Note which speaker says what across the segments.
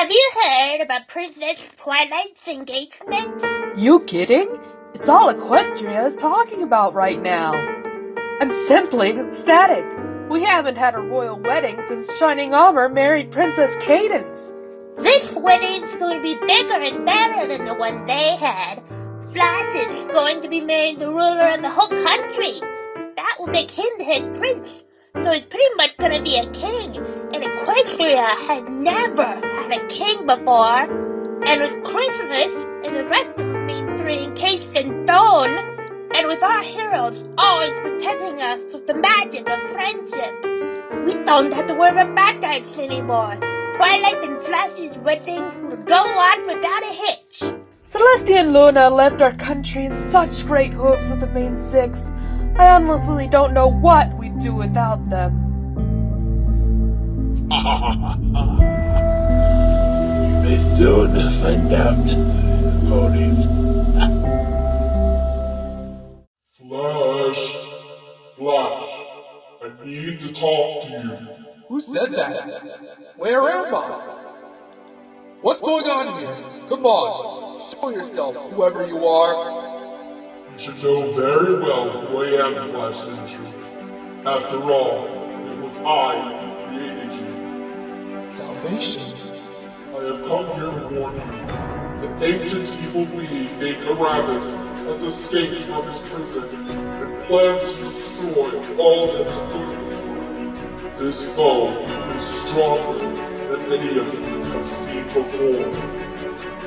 Speaker 1: Have you heard about Princess Twilight's engagement?
Speaker 2: You kidding? It's all Equestria is talking about right now. I'm simply ecstatic. We haven't had a royal wedding since Shining Armor married Princess Cadence.
Speaker 1: This wedding's going to be bigger and better than the one they had. Flash is going to be marrying the ruler of the whole country. That will make him the head prince. So he's pretty much going to be a king. And Equestria had never had a king before. And with Christmas and the rest of the main three encased in stone, and with our heroes always protecting us with the magic of friendship, we don't have to worry about bad guys anymore. Twilight and Flash's wedding will go on without a hitch.
Speaker 2: Celestia and Luna left our country in such great hopes with the main six. I honestly don't know what we'd do without them.
Speaker 3: You may soon find out, ponies.
Speaker 4: Flash, I need to talk to you.
Speaker 5: Who said that? Where am I? What's going on here? Come on, show yourself, whoever you are.
Speaker 4: You should know very well who I am, Flash Sentry. After all, it was I who created you.
Speaker 5: Salvation?
Speaker 4: I have come here to warn you. The ancient evil being named Erebus has escaped from his prison and plans to destroy all that is good. This foe is stronger than any of you have seen before.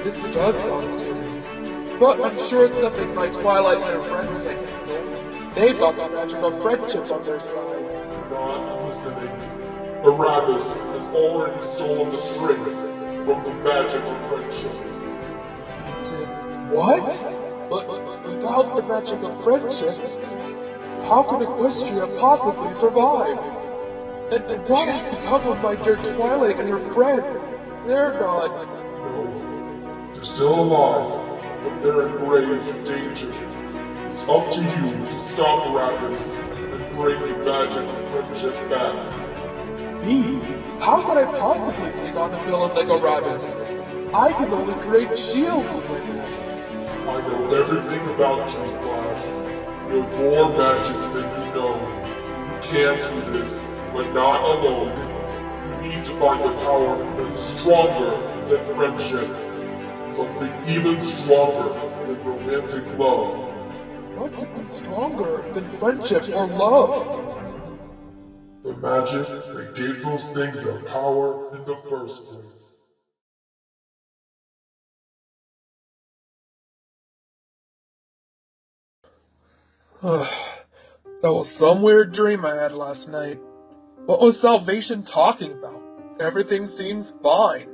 Speaker 5: This does sound serious, but I'm sure it's nothing my Twilight and her friends can handle. They've got the magic of friendship on their side.
Speaker 4: Not listening. Erebus has already stolen the strength from the magic of friendship.
Speaker 5: What? But without the magic of friendship, how can Equestria possibly survive? And what has become of my dear Twilight and her friends? They're not...
Speaker 4: No, they're still alive, but they're in grave danger. It's up to you to stop Erebus and bring the magic of friendship back.
Speaker 5: Me? How could I possibly take on a villain like Erebus? I can only create shields with my magic.
Speaker 4: I know everything about you, Flash. You have more magic than you know. You can do this, but not alone. You need to find a power that's stronger than friendship. Something even stronger than romantic love.
Speaker 5: What could be stronger than friendship or love?
Speaker 4: The magic that gave those things their power in the first place.
Speaker 5: That was some weird dream I had last night. What was Salvation talking about? Everything seems fine.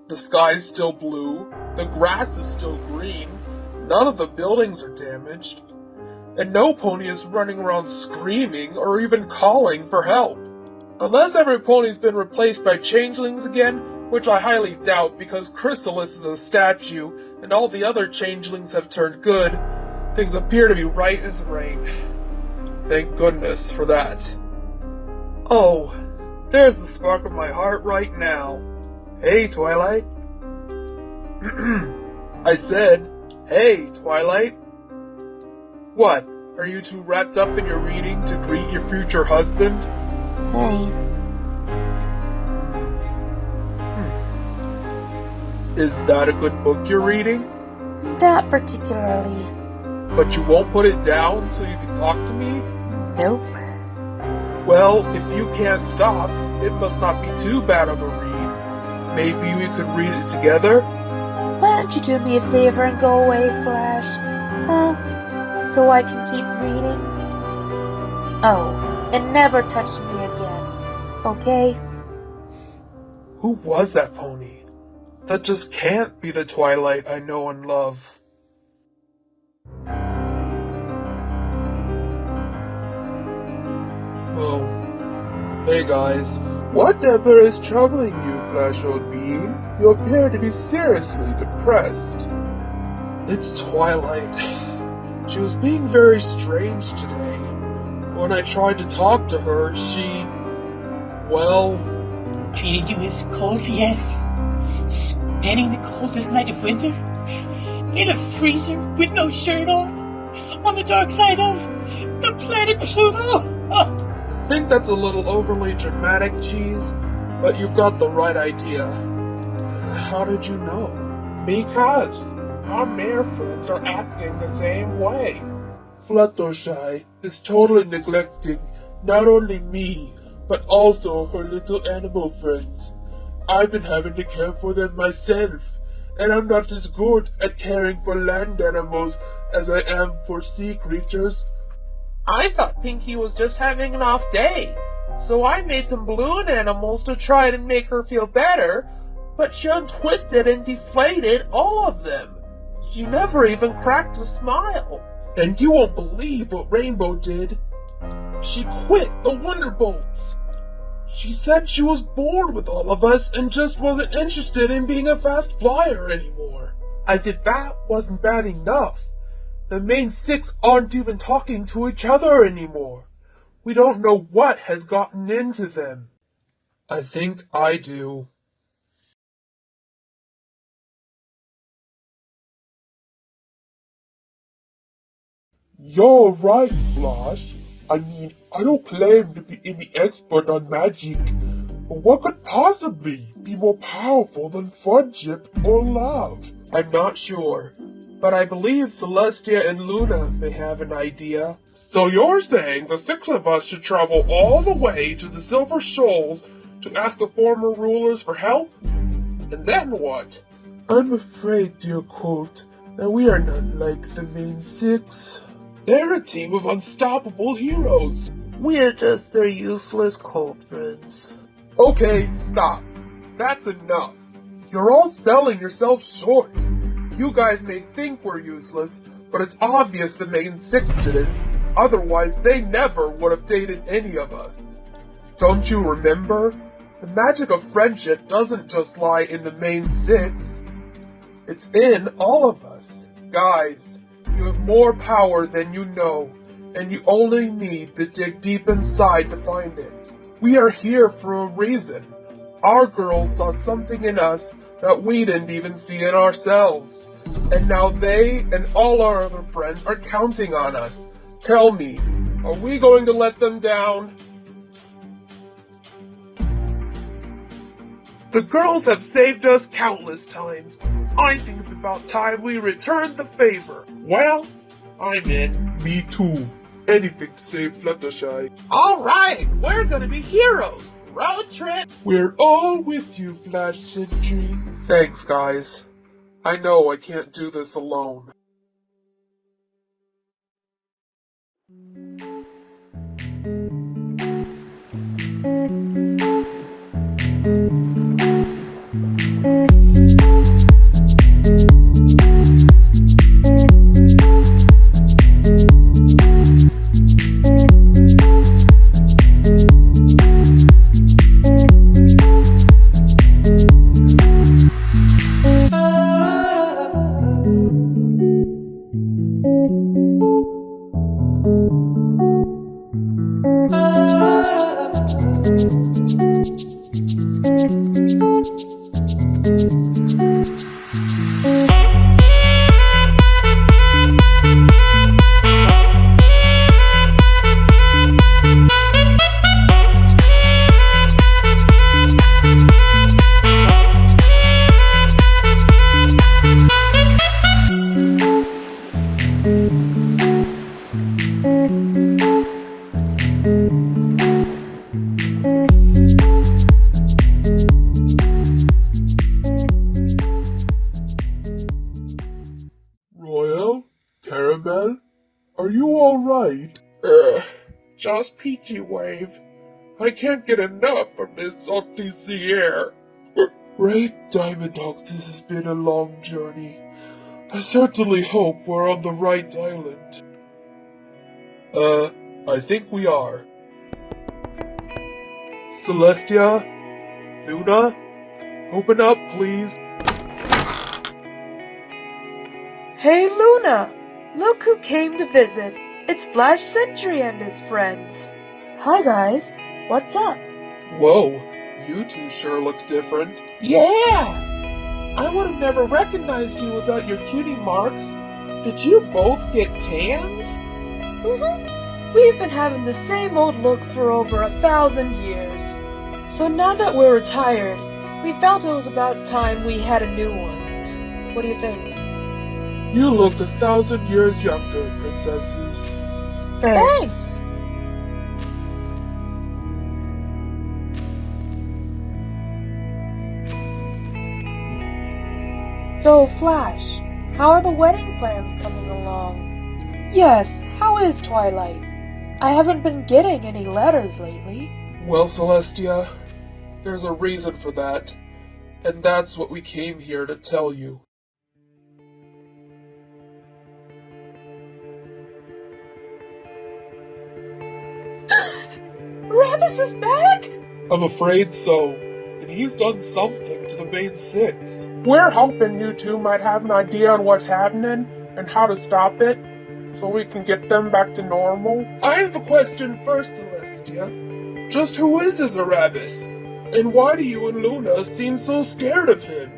Speaker 5: The sky's still blue, the grass is still green, none of the buildings are damaged, and no pony is running around screaming or even calling for help. Unless every pony's been replaced by changelings again, which I highly doubt because Chrysalis is a statue and all the other changelings have turned good, things appear to be right as rain. Thank goodness for that. Oh, there's the spark of my heart right now. Hey, Twilight. I said, hey, Twilight. What, are you too wrapped up in your reading to greet your future husband?
Speaker 2: Hey.
Speaker 5: Is that a good book you're reading?
Speaker 2: Not particularly.
Speaker 5: But you won't put it down so you can talk to me?
Speaker 2: Nope.
Speaker 5: Well, if you can't stop, it must not be too bad of a read. Maybe we could read it together?
Speaker 2: Why don't you do me a favor and go away, Flash? Huh? So I can keep reading? Oh, and never touch me again. Okay?
Speaker 5: Who was that pony? That just can't be the Twilight I know and love. Oh. Hey guys. Whatever is troubling you, Flash old bean? You appear to be seriously depressed. It's Twilight. She was being very strange today. When I tried to talk to her, she... well...
Speaker 1: Treated you as cold, yes?
Speaker 6: spending the coldest night of winter in a freezer with no shirt on the dark side of the planet Pluto.
Speaker 5: I think that's a little overly dramatic, Cheese, but you've got the right idea. How did you know? Because our mare friends are acting the same way. Fluttershy is totally neglecting not only me, but also her little animal friends. I've been having to care for them myself, and I'm not as good at caring for land animals as I am for sea creatures. I thought Pinky was just having an off day, so I made some balloon animals to try and make her feel better, but she untwisted and deflated all of them. She never even cracked a smile. And you won't believe what Rainbow did. She quit the Wonderbolts. She said she was bored with all of us and just wasn't interested in being a fast flyer anymore. As if that wasn't bad enough. The main six aren't even talking to each other anymore. We don't know what has gotten into them. I think I do. You're right, Flash. I mean, I don't claim to be any expert on magic, but what could possibly be more powerful than friendship or love? I'm not sure, but I believe Celestia and Luna may have an idea. So you're saying the six of us should travel all the way to the Silver Shoals to ask the former rulers for help? And then what? I'm afraid, dear Colt, that we are not like the main six. They're a team of unstoppable heroes. We're just their useless cult friends. Okay, stop. That's enough. You're all selling yourselves short. You guys may think we're useless, but it's obvious the main six didn't. Otherwise, they never would have dated any of us. Don't you remember? The magic of friendship doesn't just lie in the main six. It's in all of us. Guys, you have more power than you know, and you only need to dig deep inside to find it. We are here for a reason. Our girls saw something in us that we didn't even see in ourselves. And now they and all our other friends are counting on us. Tell me, are we going to let them down? The girls have saved us countless times. I think it's about time we returned the favor. Well, I'm in. Me too. Anything to save Fluttershy. Alright, we're gonna be heroes. Road trip. We're all with you, Flash Sentry. Thanks, guys. I know I can't do this alone. Royal? Caramel? Are you alright? Just Peachy Wave. I can't get enough of this salty sea air. Right, Diamond Dog, this has been a long journey. I certainly hope we're on the right island. I think we are. Celestia? Luna? Open up, please.
Speaker 2: Hey, Luna! Look who came to visit. It's Flash Sentry and his friends. Hi, guys. What's up?
Speaker 5: Whoa, you two sure look different.
Speaker 6: Yeah!
Speaker 5: I would have never recognized you without your cutie marks. Did you both get tans?
Speaker 2: We've been having the same old look for over 1,000 years. So now that we're retired, we felt it was about time we had a new one. What do you think?
Speaker 5: You look 1,000 years younger, princesses.
Speaker 2: Thanks! So, Flash, how are the wedding plans coming along? Yes, how is Twilight? I haven't been getting any letters lately.
Speaker 5: Well, Celestia, there's a reason for that, and that's what we came here to tell you.
Speaker 2: Erebus is back?
Speaker 5: I'm afraid so, and he's done something to the main six. We're hoping you two might have an idea on what's happening and how to stop it, so we can get them back to normal. I have a question first, Celestia. Just who is this Erebus? And why do you and Luna seem so scared of him?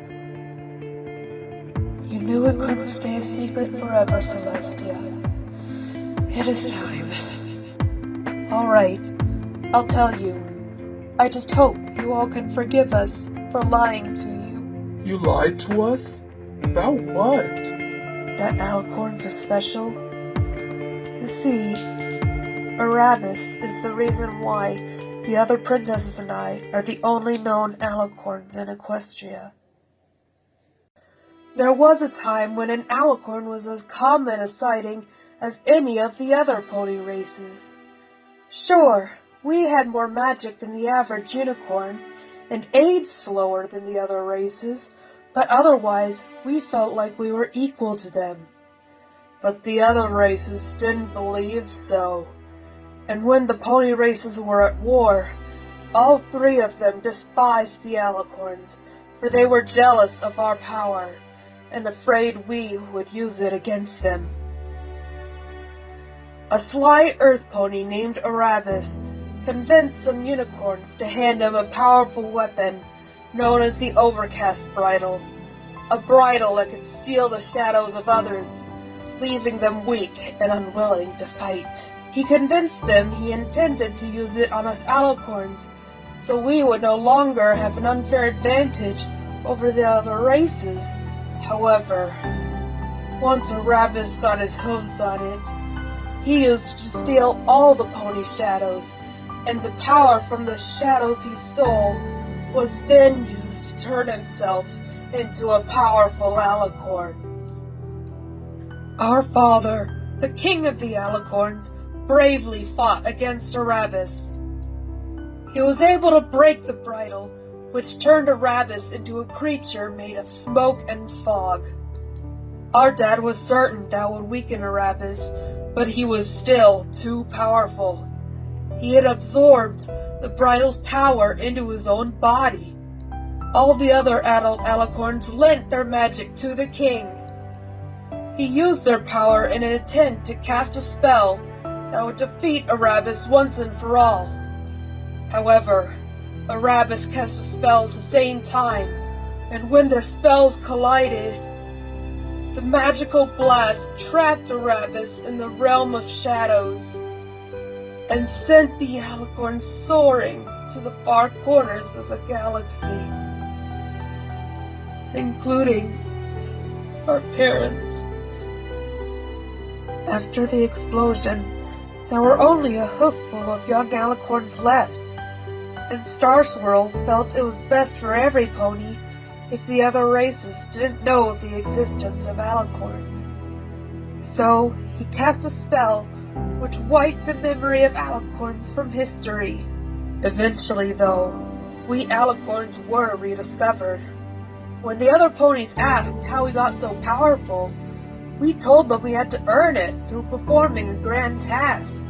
Speaker 2: You knew it couldn't stay a secret forever, Celestia. It is time. Alright, I'll tell you. I just hope you all can forgive us for lying to you.
Speaker 5: You lied to us? About what?
Speaker 2: That alicorns are special. You see, Erebus is the reason why the other princesses and I are the only known alicorns in Equestria. There was a time when an alicorn was as common a sighting as any of the other pony races. Sure, we had more magic than the average unicorn, and aged slower than the other races, but otherwise we felt like we were equal to them. But the other races didn't believe so. And when the pony races were at war, all three of them despised the alicorns, for they were jealous of our power, and afraid we would use it against them. A sly earth pony named Erebus convinced some unicorns to hand him a powerful weapon known as the Overcast Bridle, a bridle that could steal the shadows of others, leaving them weak and unwilling to fight. He convinced them he intended to use it on us alicorns, so we would no longer have an unfair advantage over the other races. However, once Erebus got his hooves on it, he used it to steal all the pony shadows, and the power from the shadows he stole was then used to turn himself into a powerful alicorn. Our father, the king of the alicorns, bravely fought against Erebus. He was able to break the bridle, which turned Erebus into a creature made of smoke and fog. Our dad was certain that would weaken Erebus, but he was still too powerful. He had absorbed the bridle's power into his own body. All the other adult alicorns lent their magic to the king. He used their power in an attempt to cast a spell that would defeat Erebus once and for all. However, Erebus cast a spell at the same time, and when their spells collided, the magical blast trapped Erebus in the realm of shadows and sent the alicorns soaring to the far corners of the galaxy, including our parents. After the explosion, there were only a hoofful of young alicorns left, and Star Swirl felt it was best for every pony if the other races didn't know of the existence of alicorns. So he cast a spell which wiped the memory of alicorns from history. Eventually, though, we alicorns were rediscovered. When the other ponies asked how we got so powerful, we told them we had to earn it through performing a grand task.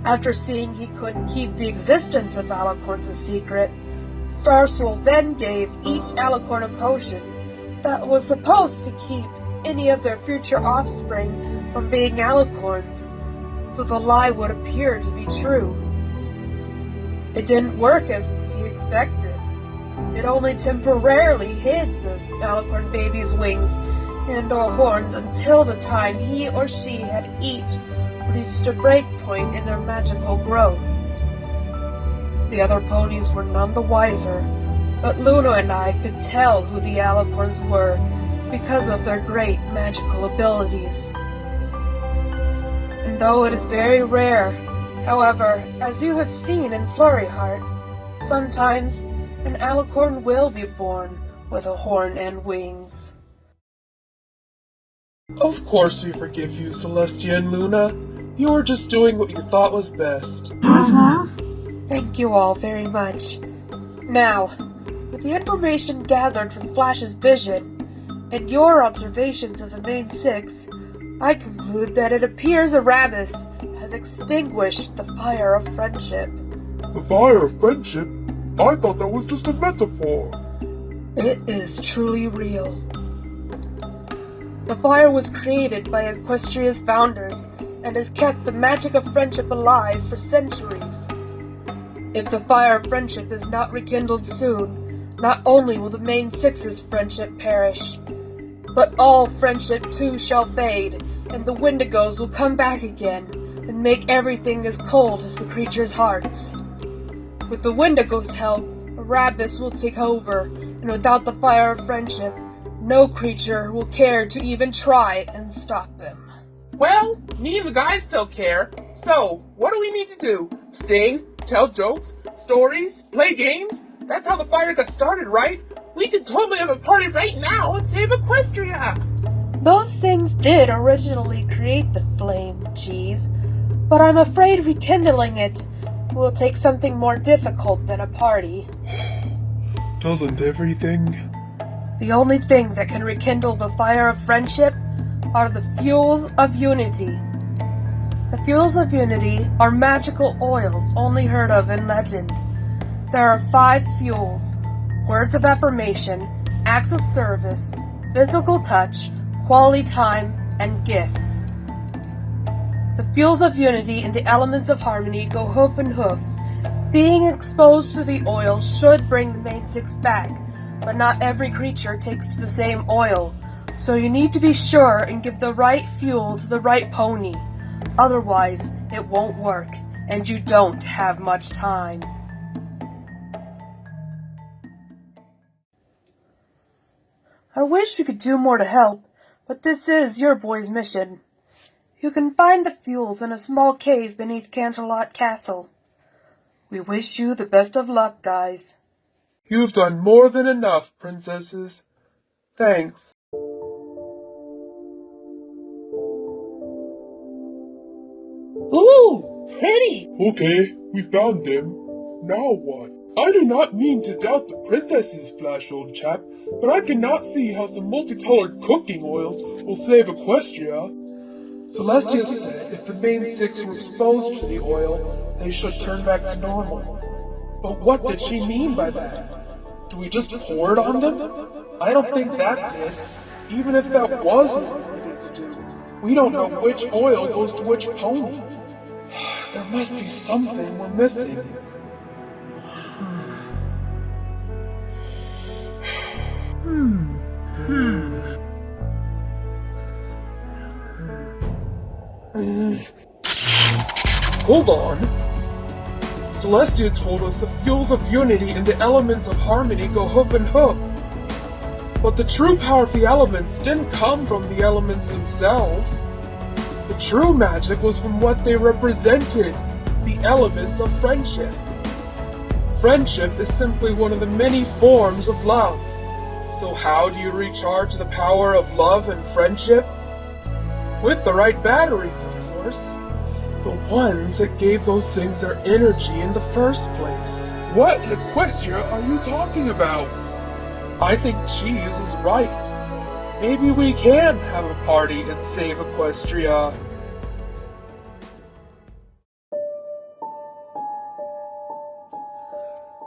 Speaker 2: After seeing he couldn't keep the existence of alicorns a secret, Starswirl then gave each alicorn a potion that was supposed to keep any of their future offspring from being alicorns, so the lie would appear to be true. It didn't work as he expected. It only temporarily hid the alicorn baby's wings and or horns until the time he or she had each reached a break point in their magical growth. The other ponies were none the wiser, but Luna and I could tell who the alicorns were because of their great magical abilities. And though it is very rare, however, as you have seen in Flurry Heart, sometimes an alicorn will be born with a horn and wings.
Speaker 5: Of course we forgive you, Celestia and Luna. You were just doing what you thought was best.
Speaker 2: Thank you all very much. Now, with the information gathered from Flash's vision, and your observations of the main six, I conclude that it appears Erebus has extinguished the fire of friendship.
Speaker 4: The fire of friendship? I thought that was just a metaphor.
Speaker 2: It is truly real. The fire was created by Equestria's founders and has kept the magic of friendship alive for centuries. If the fire of friendship is not rekindled soon, not only will the main six's friendship perish, but all friendship too shall fade, and the Wendigos will come back again and make everything as cold as the creatures' hearts. With the Wendigos' help, Erebus will take over, and without the fire of friendship, no creature will care to even try and stop them.
Speaker 5: Well, me and the guys still care. So, what do we need to do? Sing, tell jokes, stories, play games? That's how the fire got started, right? We could totally have a party right now and save Equestria!
Speaker 2: Those things did originally create the flame, Cheese, but I'm afraid rekindling it will take something more difficult than a party.
Speaker 4: Doesn't everything?
Speaker 2: The only things that can rekindle the fire of friendship are the fuels of unity. The fuels of unity are magical oils only heard of in legend. There are 5 fuels: words of affirmation, acts of service, physical touch, quality time, and gifts. The fuels of unity and the elements of harmony go hoof and hoof. Being exposed to the oil should bring the main six back, but not every creature takes to the same oil, so you need to be sure and give the right fuel to the right pony. Otherwise, it won't work, and you don't have much time. I wish we could do more to help, but this is your boy's mission. You can find the fuels in a small cave beneath Canterlot Castle. We wish you the best of luck, guys.
Speaker 5: You've done more than enough, princesses. Thanks.
Speaker 4: Ooh, pretty! Okay, we found them. Now what? I do not mean to doubt the princesses, Flash, old chap, but I cannot see how some multicolored cooking oils will save Equestria.
Speaker 5: Celestia said if the main six were exposed to the oil, they should turn back to normal. But what did she mean by that? Do we just pour it on them? I don't think that's it. Even if that was what we needed to do, we don't know which oil goes to which pony. There must be something we're missing. Hold on. Celestia told us the fuels of unity and the elements of harmony go hoof and hoof. But the true power of the elements didn't come from the elements themselves. The true magic was from what they represented, the elements of friendship. Friendship is simply one of the many forms of love. So how do you recharge the power of love and friendship? With the right batteries, of course. The ones that gave those things their energy in the first place.
Speaker 4: What in Equestria are you talking about?
Speaker 5: I think Cheese was right. Maybe we can have a party and save Equestria.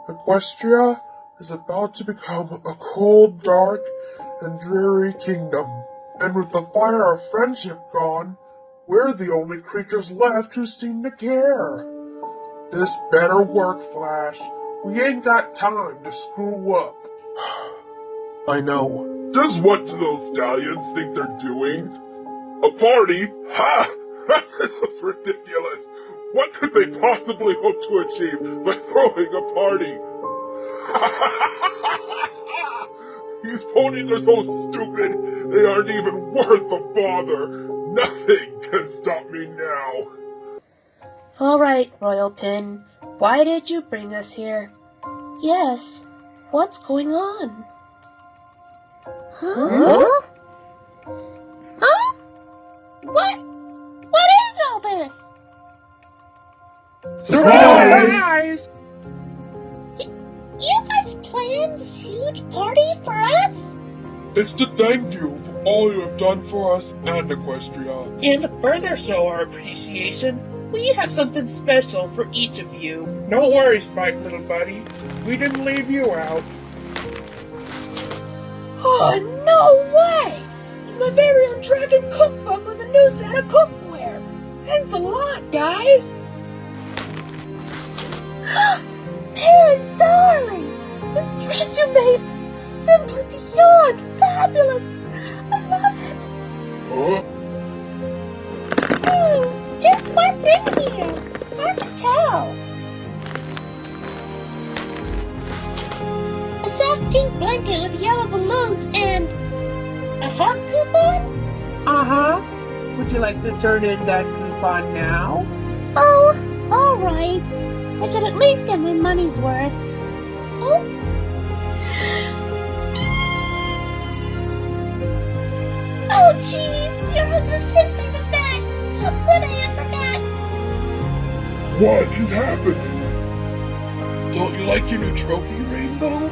Speaker 4: Equestria is about to become a cold, dark, and dreary kingdom. And with the fire of friendship gone, we're the only creatures left who seem to care. This better work, Flash.
Speaker 5: We ain't got time to screw up. I know.
Speaker 4: Just what do those stallions think they're doing? A party? Ha! That's ridiculous. What could they possibly hope to achieve by throwing a party? These ponies are so stupid, they aren't even worth the bother. Nothing can stop me now.
Speaker 2: All right, Royal Pin. Why did you bring us here?
Speaker 1: Yes, what's going on?
Speaker 2: Huh?
Speaker 1: Huh? What is all this?
Speaker 5: Surprise!
Speaker 1: You guys planned this huge party for us?
Speaker 5: It's to thank you for all you have done for us and Equestria.
Speaker 6: And to further show our appreciation, we have something special for each of you.
Speaker 5: No worries, Spike, little buddy. We didn't leave you out.
Speaker 2: Oh, no way! It's my very own dragon cookbook with a new set of cookware. Thanks a lot, guys.
Speaker 1: Pin, darling, this dress you made is simply beyond fabulous. I love it.
Speaker 4: Huh?
Speaker 1: Just what's in here? Hard to tell. A soft pink blanket with yellow balloons and a hot coupon?
Speaker 6: Uh-huh. Would you like to turn in that coupon now?
Speaker 1: Oh, all right. I could at least get my money's worth. Oh. Oh, jeez, your hugs are simply the best. How could I have forgot?
Speaker 4: What is happening?
Speaker 5: Don't you like your new trophy, Rainbow?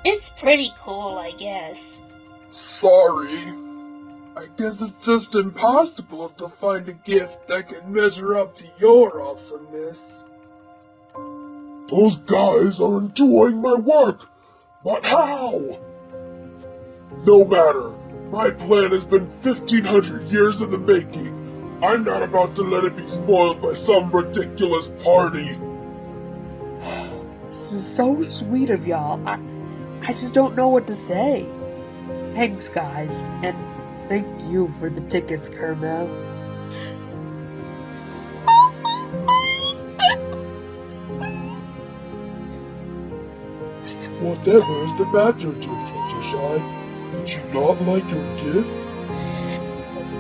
Speaker 1: It's pretty cool, I guess.
Speaker 5: Sorry. I guess it's just impossible to find a gift that can measure up to your awesomeness.
Speaker 4: Those guys are enjoying my work, but how? No matter. My plan has been 1,500 years in the making. I'm not about to let it be spoiled by some ridiculous party.
Speaker 2: This is so sweet of y'all. I just don't know what to say. Thanks, guys, and thank you for the tickets, Carmel.
Speaker 4: Whatever is the matter, dear Fluttershy? Did you not like your gift?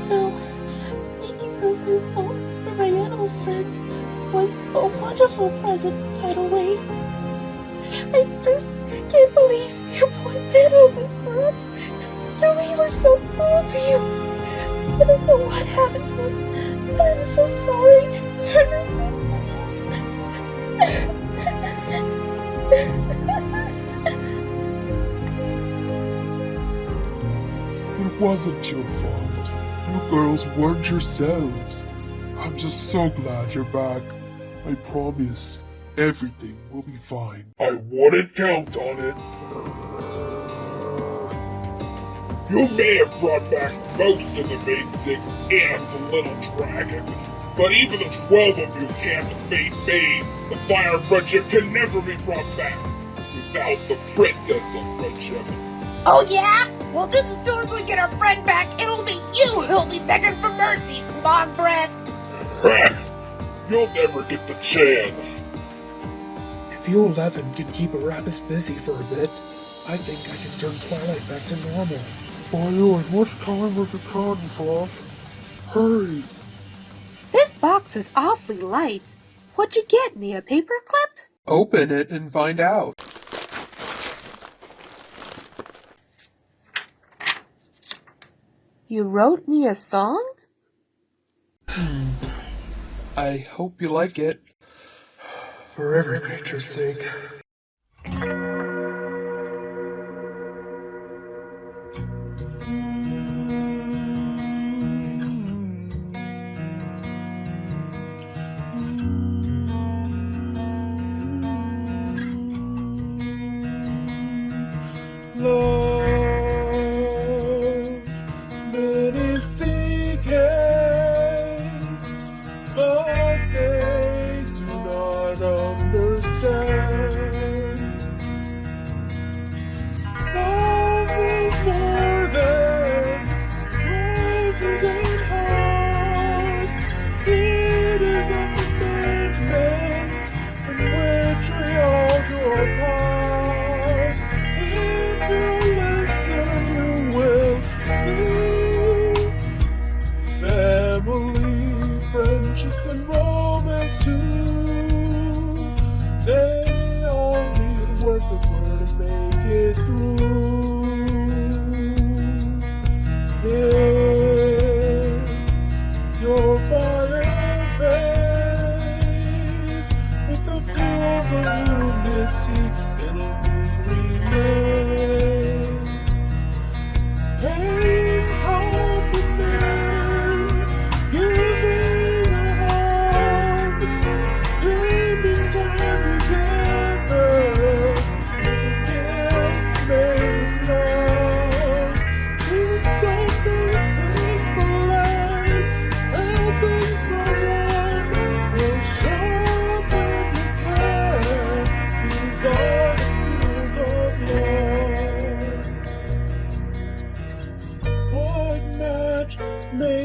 Speaker 1: No, making those new homes for my animal friends was a wonderful present, Tidal Wave. I just can't believe your boys did all this for us. After we were so cruel to you. I don't know what happened to us, but I'm so sorry.
Speaker 4: It wasn't your fault. You girls weren't yourselves. I'm just so glad you're back. I promise, everything will be fine. I wouldn't count on it. You may have brought back most of the main six and the little dragon, but even the 12 of you can't defeat me. The fire friendship can never be brought back without the princess of friendship.
Speaker 1: Oh yeah? Well, just as soon as we get our friend back, it'll be you who'll be begging for mercy, smog breath.
Speaker 4: You'll never get the chance.
Speaker 5: If you 11 can keep Erebus busy for a bit, I think I can turn Twilight back to normal.
Speaker 4: Why, what time was the confront? Hurry!
Speaker 2: This box is awfully light. What'd you get me, a paperclip?
Speaker 5: Open it and find out.
Speaker 2: You wrote me a song?
Speaker 5: I hope you like it. For every creature's sake. But they do not understand.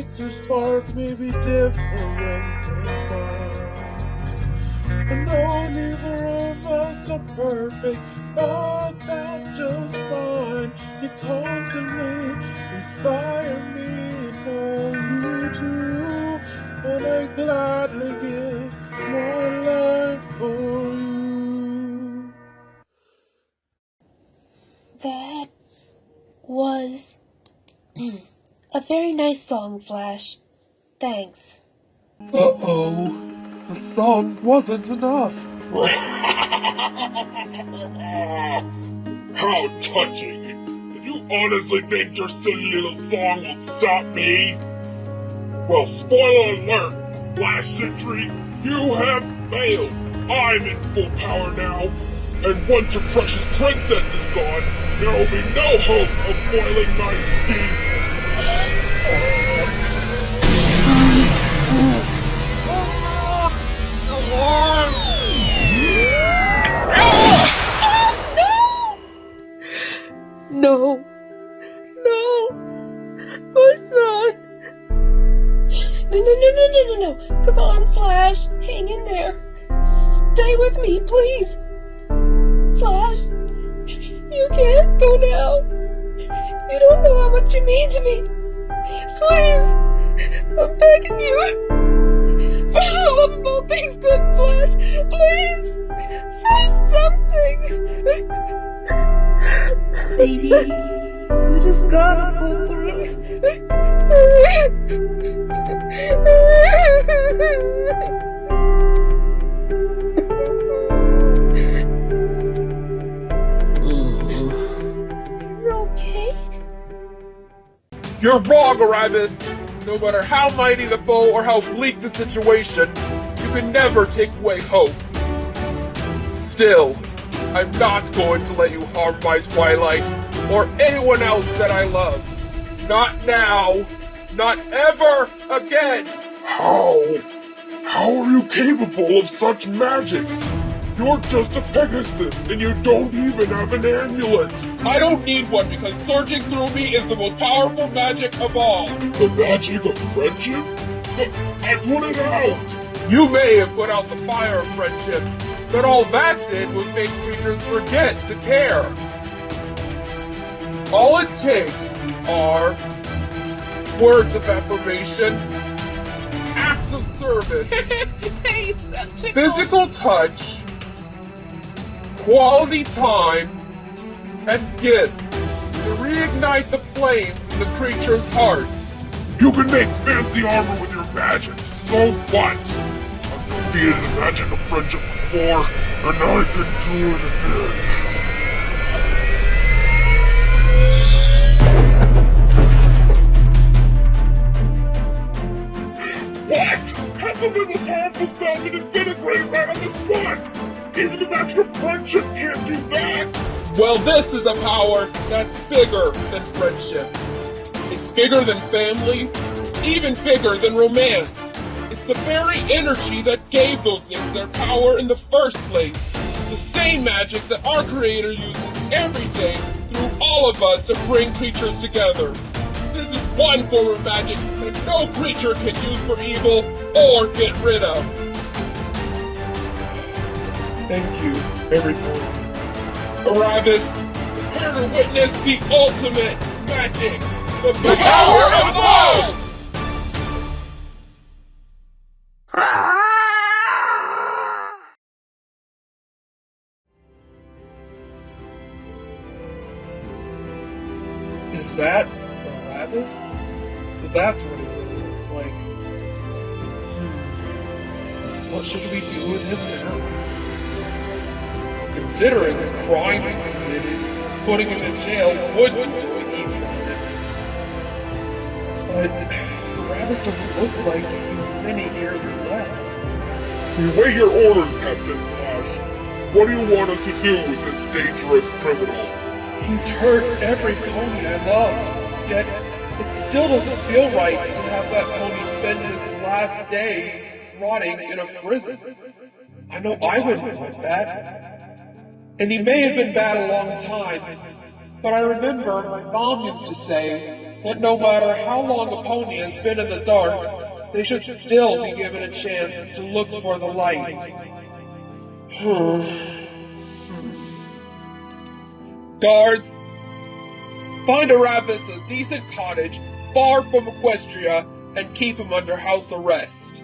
Speaker 5: makes your spark maybe different than mine. And though neither of us are perfect, but that's just fine. You constantly inspire me, and all you do, and I gladly give my life for you.
Speaker 1: That was a very nice song, Flash. Thanks.
Speaker 5: Uh-oh. The song wasn't enough.
Speaker 4: How touching! Did you honestly think your silly little song will stop me? Well, spoiler alert, Flash Sentry, you have failed. I'm in full power now, and once your precious princess is gone, there will be no hope of foiling my scheme.
Speaker 1: No! No! My son! No. Come on, Flash. Hang in there. Stay with me, please. Flash, you can't go now. You don't know how much you mean to me. Please, I'm begging you. For the love of all things good, Flash, please, say something.
Speaker 6: Baby, you just gotta pull through.
Speaker 1: You're okay?
Speaker 5: You're wrong, Erebus! No matter how mighty the foe or how bleak the situation, you can never take away hope. Still, I'm not going to let you harm my Twilight or anyone else that I love. Not now. Not ever again.
Speaker 4: How? How are you capable of such magic? You're just a Pegasus, and you don't even have an amulet.
Speaker 5: I don't need one because surging through me is the most powerful magic of all.
Speaker 4: The magic of friendship? But I put it out.
Speaker 5: You may have put out the fire of friendship, but all that did was make creatures forget to care. All it takes are words of affirmation, acts of service, physical touch, quality time, and gifts to reignite the flames in the creature's hearts.
Speaker 4: You can make fancy armor with your magic, so what? I've defeated the magic of friendship before, and I can do it again. What? How come it was powerful spell to disintegrate right on the spot? Even the magic of friendship can't do that!
Speaker 5: Well, this is a power that's bigger than friendship. It's bigger than family, even bigger than romance. It's the very energy that gave those things their power in the first place. The same magic that our Creator uses every day through all of us to bring creatures together. This is one form of magic that no creature can use for evil or get rid of. Thank you, everybody. Erebus, prepare to witness the ultimate magic, the power of love! Is that Erebus? So that's what it really looks like. What should we do with him now? Considering the crimes he's committed, putting him in jail wouldn't do it easy for him. But Erebus doesn't look like he has many years left.
Speaker 4: We await your orders, Captain Flash. What do you want us to do with this dangerous criminal?
Speaker 5: He's hurt every pony I love, yet it still doesn't feel right to have that pony spend his last days rotting in a prison. I know I wouldn't want that. And he may have been bad a long time, but I remember my mom used to say that no matter how long a pony has been in the dark, they should still be given a chance to look for the light. Guards, find Erebus a decent cottage far from Equestria and keep him under house arrest.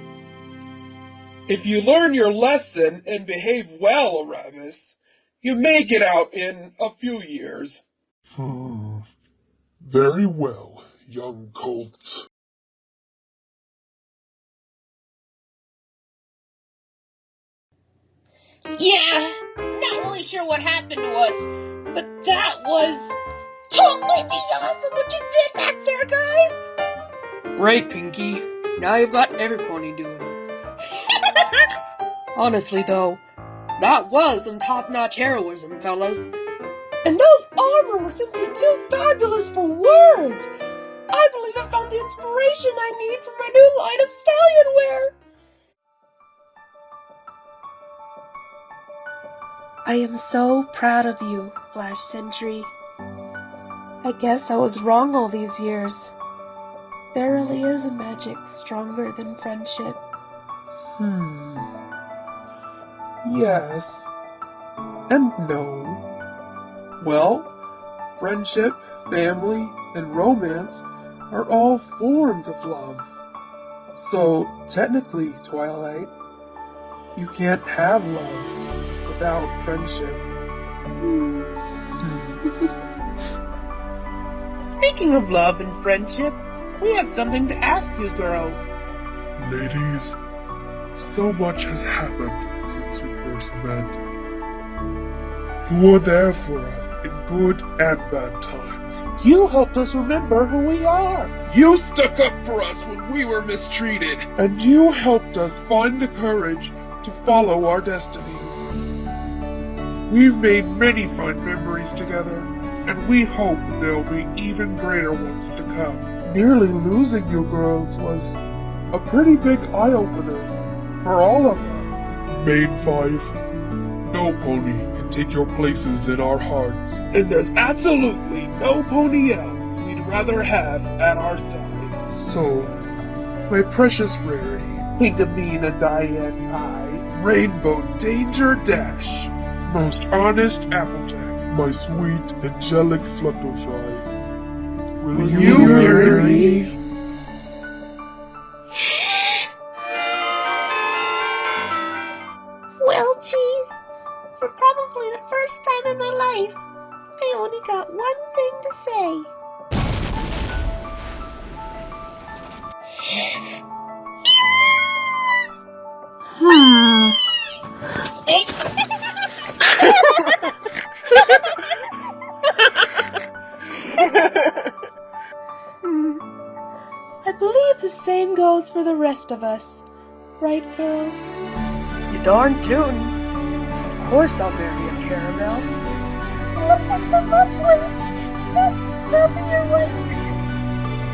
Speaker 5: If you learn your lesson and behave well, Erebus, you may get out in a few years.
Speaker 4: Very well, young colts.
Speaker 1: Yeah, not really sure what happened to us, but that was totally awesome what you did back there, guys!
Speaker 2: Great, Pinky. Now you've got every pony doing it. Honestly, though, that was some top-notch heroism, fellas. And those armor were simply too fabulous for words! I believe I found the inspiration I need for my new line of stallion wear! I am so proud of you, Flash Sentry. I guess I was wrong all these years. There really is a magic stronger than friendship.
Speaker 5: Yes. And no. Well, friendship, family, and romance are all forms of love. So, technically, Twilight, you can't have love without friendship.
Speaker 6: Speaking of love and friendship, we have something to ask you girls.
Speaker 4: Ladies, so much has happened since we first met. You were there for us in good and bad times.
Speaker 5: You helped us remember who we are. You stuck up for us when we were mistreated. And you helped us find the courage to follow our destinies. We've made many fun memories together, and we hope there'll be even greater ones to come. Nearly losing you girls was a pretty big eye-opener for all of us.
Speaker 4: Main 5, no pony can take your places in our hearts.
Speaker 5: And there's absolutely no pony else we'd rather have at our side. So, my precious rarity, Pinkamina Diane Pie, Rainbow Danger Dash, most honest Applejack,
Speaker 4: My sweet, angelic Fluttershy.
Speaker 5: will you marry me?
Speaker 1: Well, geez, for probably the first time in my life, I only got one thing to say.
Speaker 2: I believe the same goes for the rest of us. Right, girls? You darn tootin'. Of course I'll marry a caramel.
Speaker 1: I love you so much, Wayne. Yes, loving your Wayne.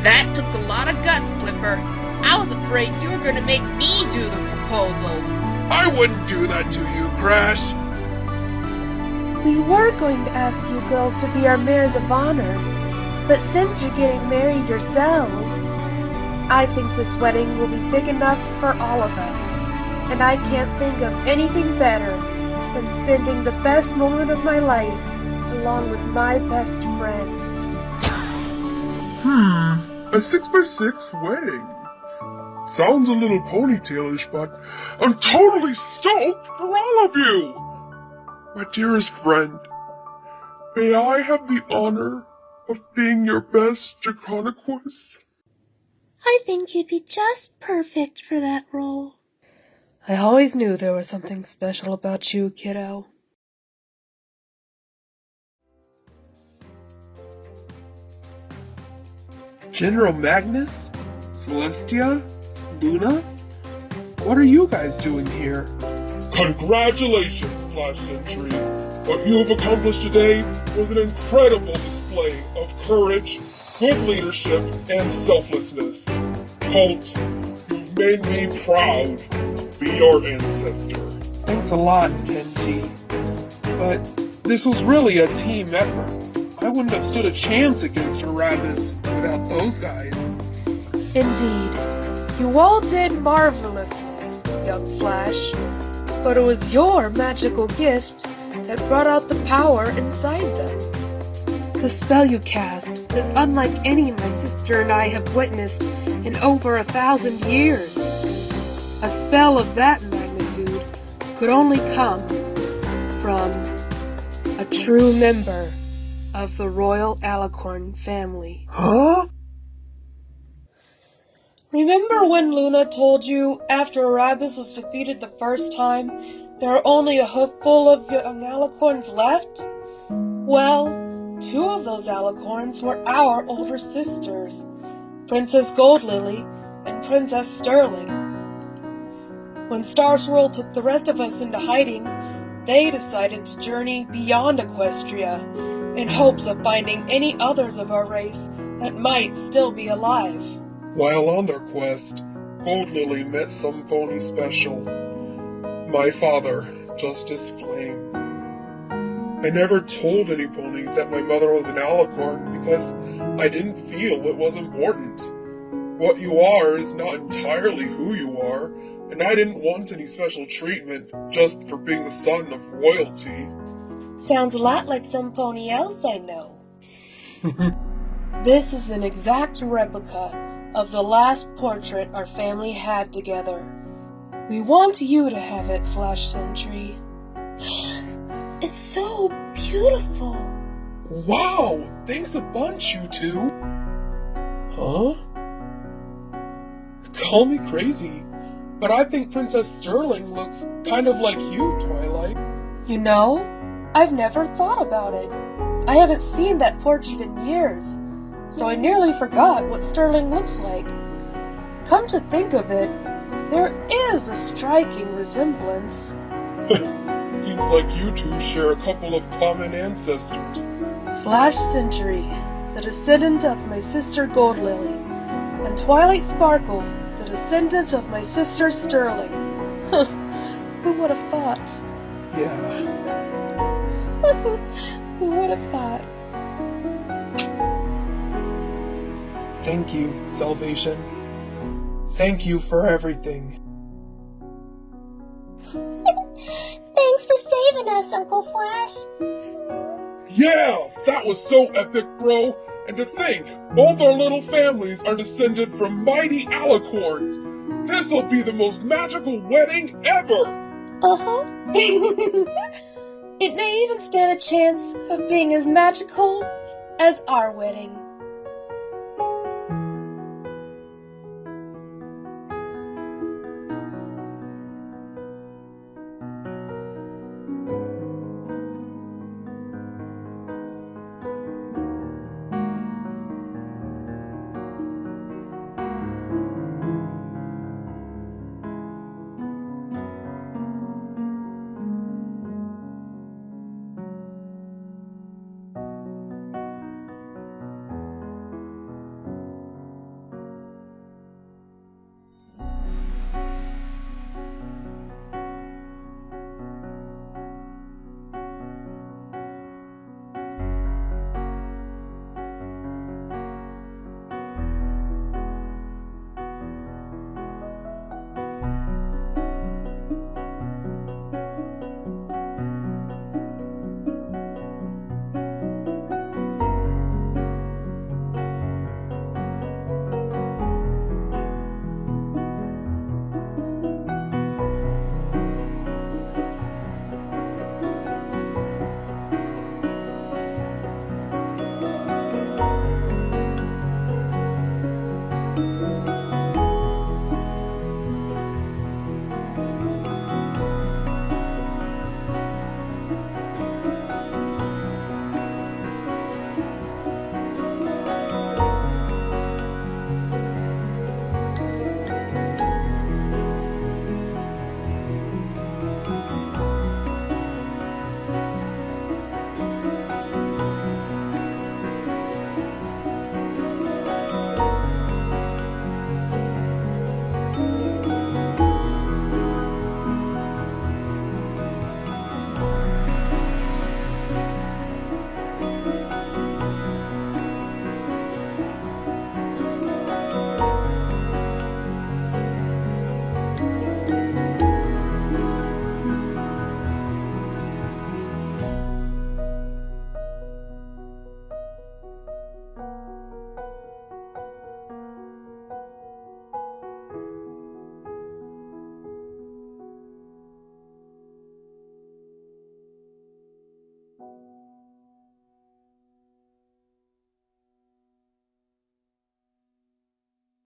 Speaker 7: That took a lot of guts, Clipper. I was afraid you were going to make me do the proposal.
Speaker 5: I wouldn't do that to you, Crash.
Speaker 2: We were going to ask you girls to be our mares of honor, but since you're getting married yourselves, I think this wedding will be big enough for all of us, and I can't think of anything better than spending the best moment of my life along with my best friends.
Speaker 4: A 6x6 wedding. Sounds a little ponytailish, but I'm totally stoked for all of you! My dearest friend, may I have the honor of being your best Draconequus?
Speaker 2: I think you'd be just perfect for that role. I always knew there was something special about you, kiddo.
Speaker 5: General Magnus? Celestia? Luna? What are you guys doing here?
Speaker 4: Congratulations, Flash Sentry! What you have accomplished today was an incredible display of courage, good leadership, and selflessness. Colt, you've made me proud to be your ancestor.
Speaker 5: Thanks a lot, Tenji. But this was really a team effort. I wouldn't have stood a chance against Erebus without those guys.
Speaker 2: Indeed, you all did marvelously, young Flash. But it was your magical gift that brought out the power inside them. The spell you cast is unlike any my sister and I have witnessed in over 1,000 years. A spell of that magnitude could only come from a true member of the royal alicorn family.
Speaker 5: Huh?
Speaker 2: Remember when Luna told you after Erebus was defeated the first time, there are only a hoofful of young alicorns left? Well, 2 of those alicorns were our older sisters, Princess Goldlily and Princess Sterling. When Star Swirl took the rest of us into hiding, they decided to journey beyond Equestria in hopes of finding any others of our race that might still be alive.
Speaker 5: While on their quest, Goldlily met some phony special. My father, Justice Flame. I never told any pony that my mother was an alicorn because I didn't feel it was important. What you are is not entirely who you are, and I didn't want any special treatment just for being the son of royalty.
Speaker 2: Sounds a lot like some pony else I know. This is an exact replica of the last portrait our family had together. We want you to have it, Flash Sentry.
Speaker 1: It's so beautiful.
Speaker 5: Wow! Thanks a bunch, you two! Huh? Call me crazy, but I think Princess Sterling looks kind of like you, Twilight.
Speaker 2: You know, I've never thought about it. I haven't seen that portrait in years, so I nearly forgot what Sterling looks like. Come to think of it, there is a striking resemblance.
Speaker 5: Seems like you two share a couple of common ancestors.
Speaker 2: Flash Sentry, the descendant of my sister Goldlily, and Twilight Sparkle, the descendant of my sister Sterling. Who would have thought?
Speaker 5: Yeah.
Speaker 2: Who would have thought?
Speaker 5: Thank you, Salvation. Thank you for everything.
Speaker 1: Thanks for saving us, Uncle Flash.
Speaker 4: Yeah, that was so epic, bro. And to think, both our little families are descended from mighty alicorns. This'll be the most magical wedding ever.
Speaker 1: Uh-huh.
Speaker 2: It may even stand a chance of being as magical as our wedding.